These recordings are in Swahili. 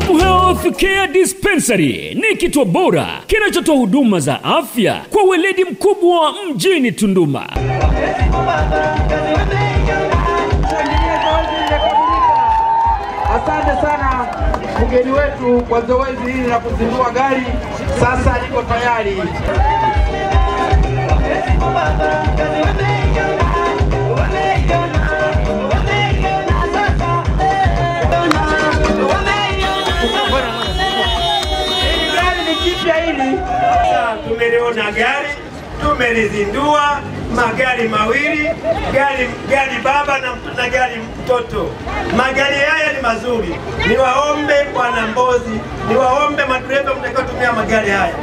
Hope Health Care Dispensary ni kituo bora kinachotoa huduma za afya kwa weledi mkubwa mjini Tunduma. Asante sana mgeni wetu kwa zoezi hili la kuzindua gari. Sasa liko tayari. Tumeliona gari, tumelizindua magari mawili, gari baba na gari mtoto. Magari haya ni mazuri. Niwaombe wana Mbozi, niwaombe madereva mtakaotumia magari haya,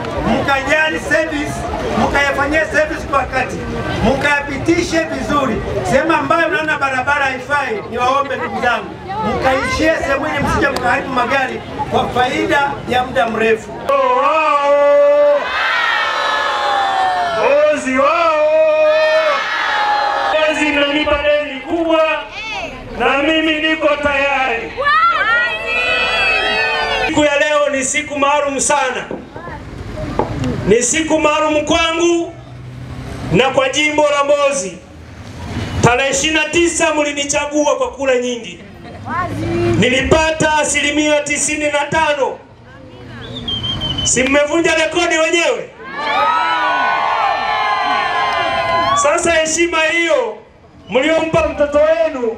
mkajali service, mkayafanyie service kwa wakati, mkayapitishe vizuri. Sehemu ambayo mnaona barabara haifai, niwaombe ndugu zangu, mkaishie sehemu yenye msije mkaharibu magari kwa faida ya muda mrefu. Mbozi wao! Mbozi mnanipa deni kubwa na mimi niko tayari. Siku ya leo ni siku maalum sana. Ni siku maalum kwangu na kwa jimbo la Mbozi. Tarehe 29 mlinichagua kwa kura nyingi. Nilipata 95%. Si mmevunja rekodi wenyewe? Sasa heshima hiyo mliompa mtoto wenu,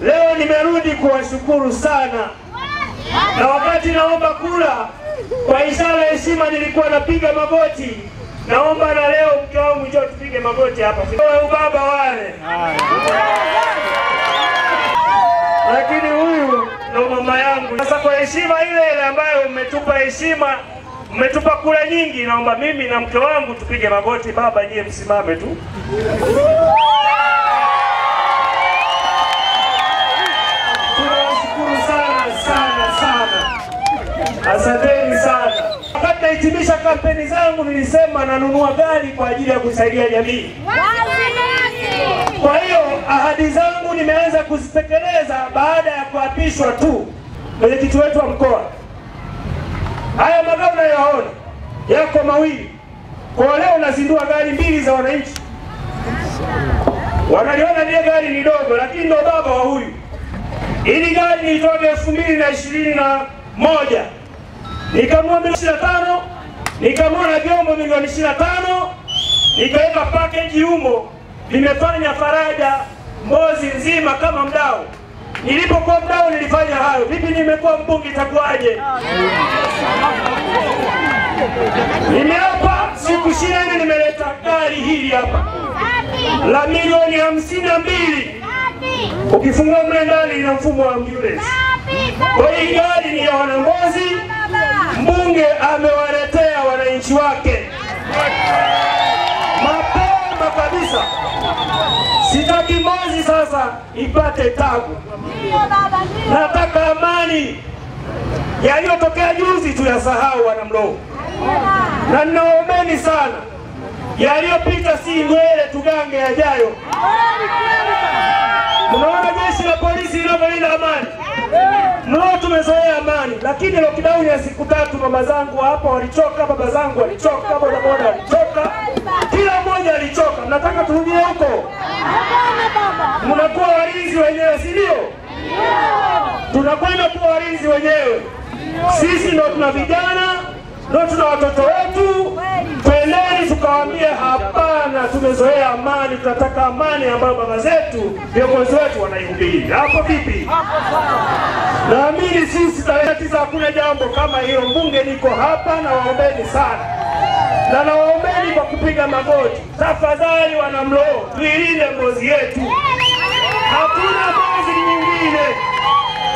leo nimerudi kuwashukuru sana. Na wakati naomba kula, kwa ishara heshima nilikuwa napiga magoti. Naomba na leo mke wangu njoo tupige magoti hapa. Kwa ubaba wale. Lakini huyu ndo mama yangu. Sasa kwa heshima ile ambayo umetupa heshima, umetupa kula nyingi, naomba mimi na mke wangu tupige magoti. Baba, nyie msimame tu. Tunawashukuru sana. Asanteni sana. Wakati nahitimisha kampeni zangu nilisema nanunua gari kwa ajili ya kusaidia jamii. Kwa hiyo ahadi zangu nimeanza kuzitekeleza baada ya kuapishwa tu mwenyekiti wetu wa mkoa. Haya magari unayoona yako mawili. Kwa leo nazindua gari mbili za wananchi. Wanaliona ile gari ni dogo, lakini ndo baba wa huyu. Hili gari nilitoa 2021. Nikanunua milioni 25, nikanunua na vyombo milioni 25, nikaweka package humo. Nimefanya faraja Mbozi nzima kama mdau. Nilipokuwa mdau nilifanya hayo. Vipi nimekuwa mbunge itakuwaje? Nimeapa siku 20 nimeleta gari hili hapa la milioni 52. Ukifungua mle ndani ina mfumo wa ambulance. Kwa hiyo gari ni ya wana Mbozi. Mbunge amewaletea wananchi wake mapema kabisa. Sitaki Mbozi sasa ipate tabu. Nataka amani. Yaliyotokea juzi tuyasahau wana Mlowo. Na ninaombeni sana, yaliyopita si ngwele, tugange yajayo. Mnaona jeshi la polisi linavyolinda amani. Mlowo tumezoea amani, lakini lockdown ya siku 3 mama zangu hapa walichoka, baba zangu walichoka, bodaboda walichoka. Kila mmoja alichoka. Nataka turudie huko. Mnakuwa walinzi wenyewe, si ndio? Tunakwenda kuwa walinzi wenyewe. Sisi ndo tuna vijana, ndo tuna watoto wetu. Twendeni tukawaambia hapana, tumezoea amani, tunataka amani ambayo baba zetu, viongozi wetu wanaihubiri. Hapo vipi? Naamini sisi tarehe 9 hakuna jambo kama hilo. Mbunge niko hapa na waombeni sana. Na nawaombeni kwa kupiga magoti. Tafadhali wana Mlowo, tuilinde Mbozi yetu. Hatuna Mbozi nyingine.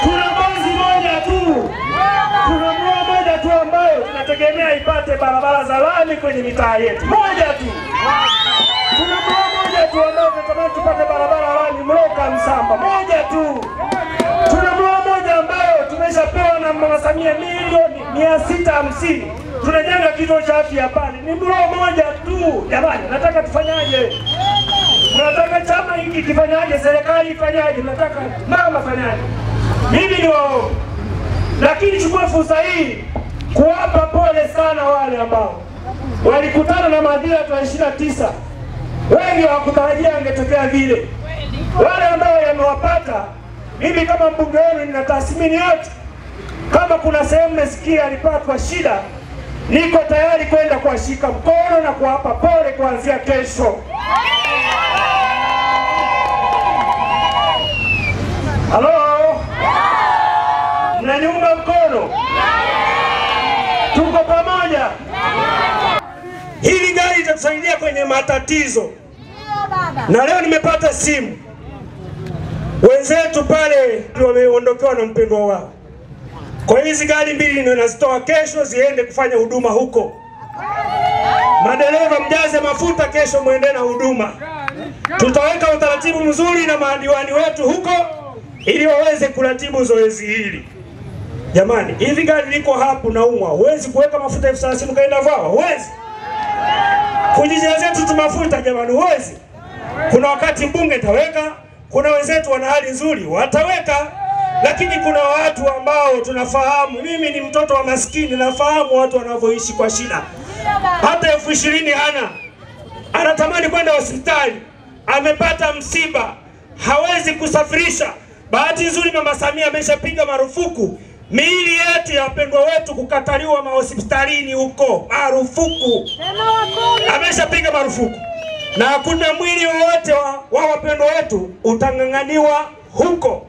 Tuna Mbozi moja tu. Tuna Mlowo moja tu ambayo tunategemea ipate barabara za lami kwenye mitaa yetu. Moja tu. Tuna Mlowo moja tu ambayo tunatamani tupate barabara lami Mlowo Kamsamba. Moja tu. Tuna Mlowo moja ambayo tumeshapewa na Mama Samia milioni 650. Tunajenga kituo cha afya pale. Ni Mlowo moja tu. Jamani, nataka tufanyaje? Nataka chama hiki kifanyaje? Serikali ifanyaje? Nataka mama fanyaje? Mimi ni wao. Lakini chukua fursa hii kuwapa pole sana wale ambao walikutana na madhila ya 29. Wengi hawakutarajia angetokea vile. Wale ambao yamewapata, mimi kama mbunge wenu nina tathmini yote. Kama kuna sehemu nasikia alipatwa shida, niko tayari kwenda kuwashika mkono na kuwapa pole kuanzia kesho. Halo? Mnaniunga mkono? Tuko pamoja? Hili gari litatusaidia kwenye matatizo. Na leo nimepata simu. Wenzetu pale wameondokewa na mpendwa wao. Kwa hizi gari mbili ndio nazitoa kesho ziende kufanya huduma huko. Madereva mjaze mafuta kesho muende na huduma. Tutaweka utaratibu mzuri na madiwani wetu huko ili waweze kuratibu zoezi hili. Jamani, hivi gari liko hapo na umwa. Huwezi kuweka mafuta 30,000 kaenda vao. Huwezi. Kujijazia tu mafuta jamani, huwezi. Kuna wakati mbunge taweka, kuna wenzetu wana hali nzuri wataweka, lakini kuna watu ambao tunafahamu. Mimi ni mtoto wa maskini, nafahamu watu wanavyoishi kwa shida. Hata 20,000 hana. Anatamani kwenda hospitali, amepata msiba, hawezi kusafirisha. Bahati nzuri Mama Samia ameshapiga marufuku miili yetu ya wapendwa wetu kukataliwa mahospitalini huko. Marufuku. Ameshapiga marufuku. Na hakuna mwili wowote wa wapendwa wetu utang'ang'aniwa huko.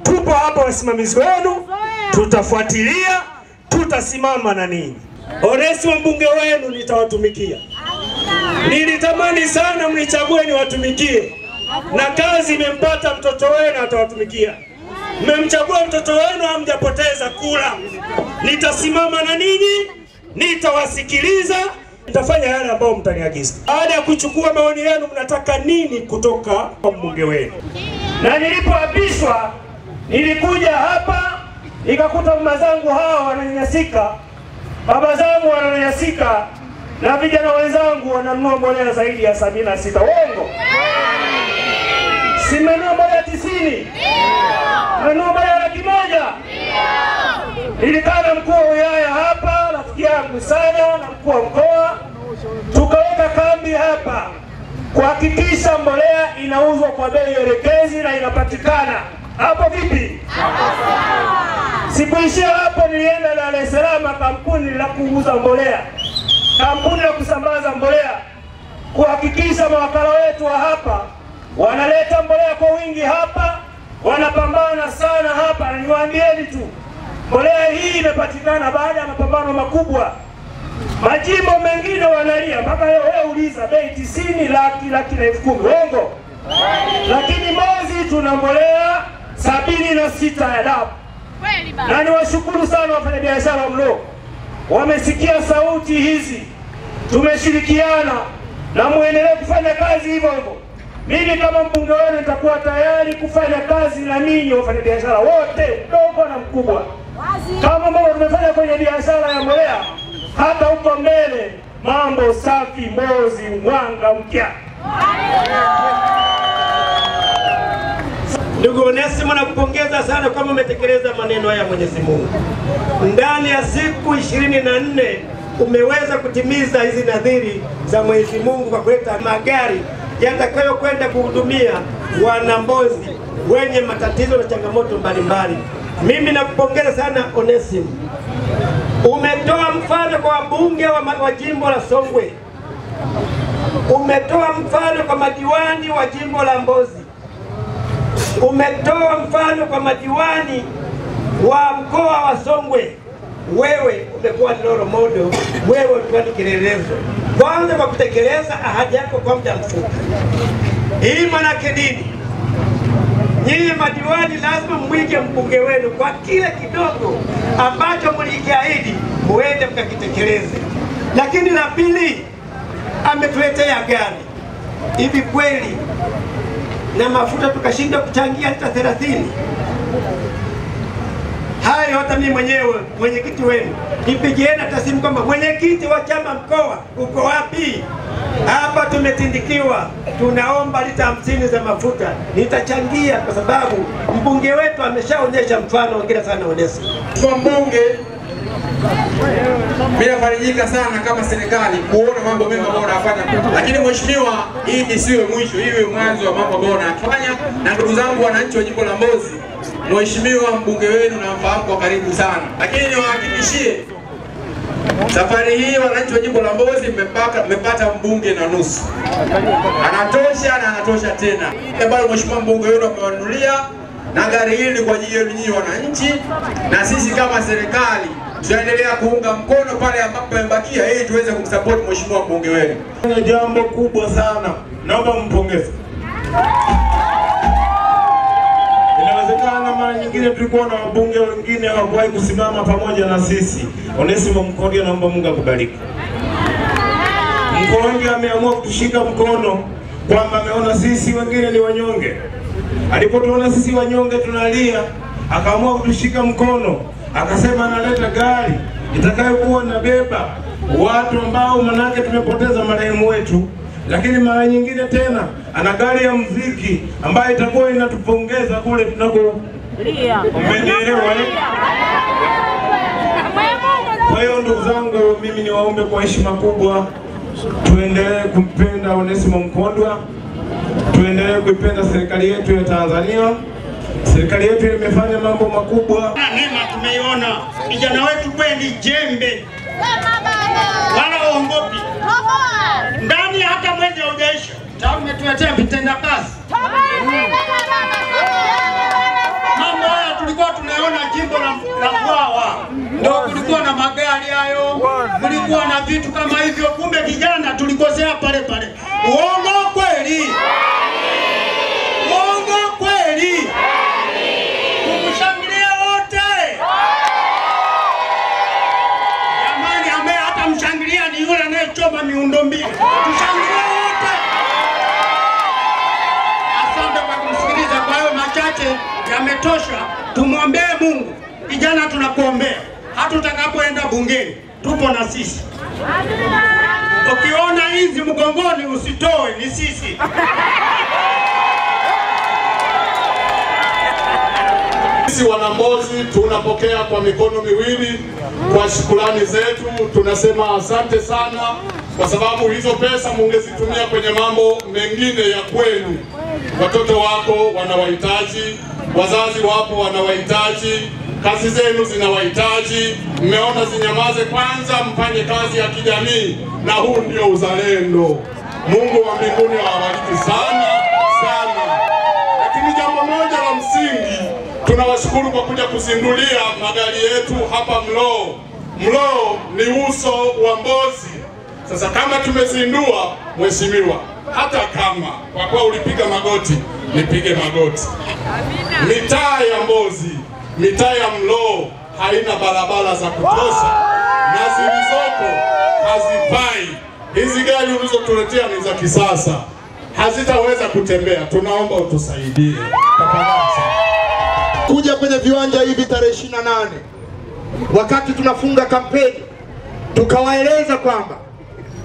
Tupo hapa wasimamizi wenu, tutafuatilia, tutasimama na ninyi. Onesi wa mbunge wenu nitawatumikia. Nilitamani sana mnichague niwatumikie. Na kazi imempata mtoto wenu atawatumikia. Mmemchagua mtoto wenu hamjapoteza kula. Nitasimama na ninyi, nitawasikiliza, nitafanya yale ambayo mtaniagiza. Baada ya kuchukua maoni yenu mnataka nini kutoka kwa mbunge wenu? Na nilipoapishwa nilikuja hapa nikakuta mama zangu hawa wananyanyasika, baba zangu wananyanyasika, na vijana wenzangu wananunua mbolea zaidi ya 76. Uongo? Simenunua mbolea 90. Menunua mbolea 100,000. Nilikaa na mkuu wa wilaya hapa, rafiki yangu sana, na mkuu wa mkoa. Tukaweka kambi hapa kuhakikisha mbolea inauzwa kwa bei elekezi na inapatikana. Hapo vipi? Sikuishia hapo, nilienda Dar es Salaam kampuni la kuuza mbolea, kampuni la kusambaza mbolea, kuhakikisha mawakala wetu wa hapa wanaleta mbolea kwa wingi hapa, wanapambana sana hapa. Na niwaambieni tu, mbolea hii imepatikana baada ya mapambano makubwa. Majimbo mengine wanalia, mpaka leo wewe uliza bei 90, laki na 10,000. Uongo? Lakini Mbozi tuna mbolea 76 ya DAP. Na niwashukuru sana wafanyabiashara mlo, wamesikia sauti hizi, tumeshirikiana na muendelee kufanya kazi hivyo hivyo. Mimi kama mbunge wenu nitakuwa tayari kufanya kazi na ninyi wafanyabiashara wote, mdogo na mkubwa, kama ambavyo tumefanya kwenye biashara ya mbolea. Hata huko mbele mambo safi Mbozi, Mwanga, Mkia. Ndugu Onesimo, nakupongeza sana kama umetekeleza maneno ya Mwenyezi Mungu. Ndani ya siku 24 umeweza kutimiza hizi nadhiri za Mwenyezi Mungu kwa kuleta magari yatakayo kwenda kuhudumia wana Mbozi wenye matatizo na changamoto mbalimbali. Mimi nakupongeza sana Onesimo. Umetoa mfano kwa wabunge wa jimbo la Songwe. Umetoa mfano kwa madiwani wa jimbo la Mbozi. Umetoa mfano kwa madiwani wa mkoa wa Songwe. Wewe umekuwa ni role model, wewe umekuwa ni kielelezo. Kwanza kwa kutekeleza ahadi yako kwa muda mfupi. Hii manake nini? Nyinyi madiwani lazima mwige mbunge wenu kwa kile kidogo ambacho mlikiahidi muende mkakitekeleze. Lakini la pili, ametuletea gari. Hivi kweli na mafuta tukashinda kuchangia hata 30? Hayo hata mimi mwenyewe mwenyekiti wenu nipigieni hata simu kwamba mwenyekiti wa chama mkoa uko wapi? Hapa tumetindikiwa, tunaomba lita 50 za mafuta. Nitachangia kwa sababu mbunge wetu ameshaonyesha mfano. Hongera sana Onesmo. Kwa mbunge, mimi nafarijika sana kama serikali kuona mambo mema ambayo anafanya. Lakini mheshimiwa, hii isiwe mwisho, iwe mwanzo wa mambo ambayo anafanya. Na ndugu zangu wananchi wa jimbo la Mbozi, mheshimiwa mbunge wenu namfahamu kwa karibu sana. Lakini niwahakikishie safari hii wananchi wa jimbo la Mbozi mmepata mbunge na nusu. Anatosha na anatosha tena. Ambayo mheshimiwa mbunge wenu amewanunulia, na gari hili kwa ajili yenu nyinyi wananchi, na sisi kama serikali tunaendelea kuunga mkono pale ambapo pamebakia ili tuweze kumsupport mheshimiwa mbunge wenu. Ni jambo kubwa sana. Naomba mpongeze. Inawezekana mara nyingine tulikuwa na wabunge wengine hawakuwahi kusimama pamoja na sisi. Onesmo Mkondia, naomba Mungu akubariki. Mkondia ameamua kutushika mkono kwamba ameona sisi wengine ni wanyonge. Alipotuona sisi wanyonge tunalia, akaamua kutushika mkono, akasema analeta gari itakayokuwa inabeba watu ambao manake tumepoteza marehemu wetu. Lakini mara nyingine tena ana gari ya muziki ambayo itakuwa inatupongeza kule tunako. Mmenielewa? Kwa hiyo ndugu zangu, mimi niwaombe kwa heshima kubwa tuendelee kumpenda Onesmo Mkondwa, tuendelee kuipenda serikali yetu ya Tanzania. Serikali yetu imefanya mambo makubwa. Neema tumeiona. Vijana wetu kweli jembe. Wala uongopi. Ndani hata mwezi haujaisha, tayari umetuletea vitenda kazi. Mambo haya tulikuwa tunaona jimbo la Bwawa. Ndio kulikuwa na magari hayo, kulikuwa na vitu kama hivyo, kumbe vijana tulikosea pale pale. Uongo kweli? Uongo kweli? Tukushangilia wote. Jamani, ambaye hata mshangilia ni yule anayechoma miundombinu. Tushangilie wote. Asante kwa kumsikiliza. Kwa hiyo machache yametosha. Tumwombee Mungu. Vijana tunakuombea. Hata utakapoenda bungeni, tupo na sisi. Ukiona hizi mgongoni usitoe, ni sisi. Sisi wanambozi tunapokea kwa mikono miwili kwa shukrani zetu. Tunasema asante sana, kwa sababu hizo pesa mungezitumia kwenye mambo mengine ya kwenu. Watoto wako wanawahitaji, wazazi wapo wanawahitaji, kazi zenu zinawahitaji. Mmeona zinyamaze kwanza, mfanye kazi ya kijamii, na huu ndio uzalendo. Mungu wa mbinguni awabariki sana sana. Lakini jambo moja la msingi, tunawashukuru kwa kuja kuzindulia magari yetu hapa Mloo. Mloo ni uso wa Mbozi. Sasa kama tumezindua, mheshimiwa, hata kama kwa kuwa ulipiga magoti, nipige magoti. Mitaa ya Mbozi, mitaa ya Mloo haina barabara za kutosha, na zilizopo hazifai. Hizi gari ulizotuletea ni za kisasa, hazitaweza kutembea. Tunaomba utusaidie tafadhali. Kuja kwenye viwanja hivi tarehe 28 wakati tunafunga kampeni, tukawaeleza kwamba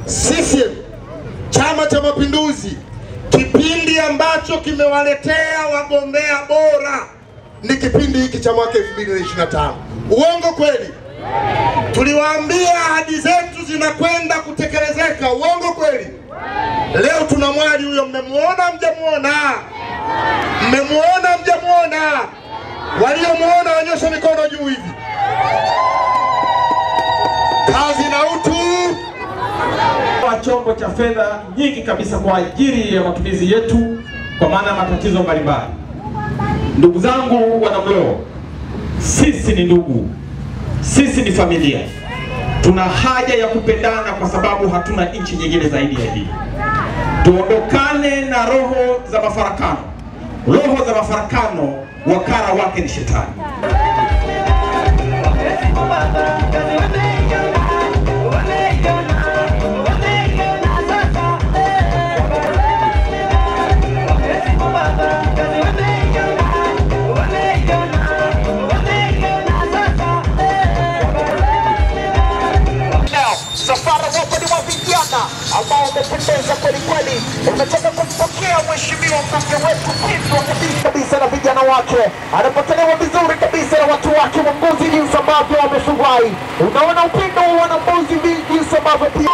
sisi Chama cha Mapinduzi kipindi ambacho kimewaletea wagombea bora ni kipindi hiki cha mwaka 2025. Uongo kweli? Tuliwaambia ahadi zetu zinakwenda kutekelezeka. Uongo kweli? Leo tuna mwali huyo, mmemuona mjamuona? Mmemuona mjamuona? Waliomuona wanyosha mikono juu hivi. Kazi na utu. Chombo cha fedha nyingi kabisa kwa ajili ya matumizi yetu kwa maana ya matatizo mbalimbali. Ndugu zangu wana Mloo, sisi ni ndugu, sisi ni familia. Tuna haja ya kupendana kwa sababu hatuna nchi nyingine zaidi ya hii. Tuondokane na roho za mafarakano. Roho za mafarakano wakara wake ni shetani. Safari wako ni wa vijana. ambao umependeza kweli kweli. Umetoka kumpokea mheshimiwa mbunge wetu pendwa kabisa na vijana wake, anapokelewa vizuri kabisa na watu wake wa Mbozi, jinsi ambavyo wamefurahi. Unaona upendo wa wana Mbozi jinsi ambavyo pia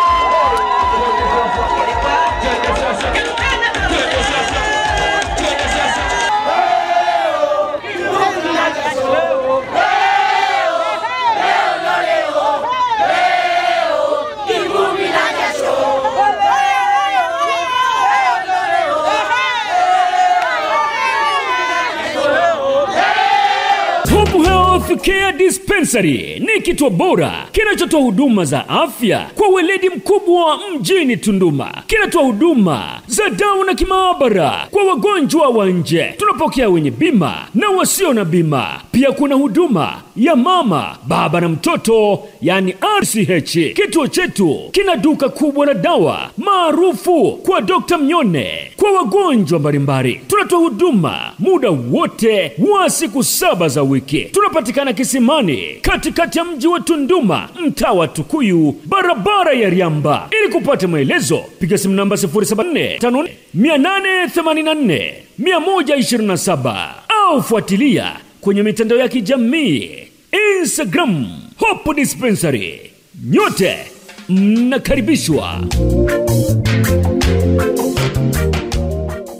Care Dispensary ni kituo bora kinachotoa huduma za afya kwa weledi mkubwa mjini Tunduma. Kinatoa huduma za dawa na kimaabara kwa wagonjwa wa nje. Tunapokea wenye bima na wasio na bima. Pia kuna huduma ya mama, baba na mtoto, yani RCH. Kituo chetu kina duka kubwa la dawa maarufu kwa Dr. Mnyone kwa wagonjwa mbalimbali. Tunatoa huduma muda wote wa siku 7 za wiki. Tunapatikana Kisimani, katikati ya mji wa Tunduma, mtaa wa Tukuyu, barabara ya Riamba. Ili kupata maelezo, piga simu namba 0745884127 au fuatilia kwenye mitandao ya kijamii Instagram Hope Dispensary. Nyote mnakaribishwa.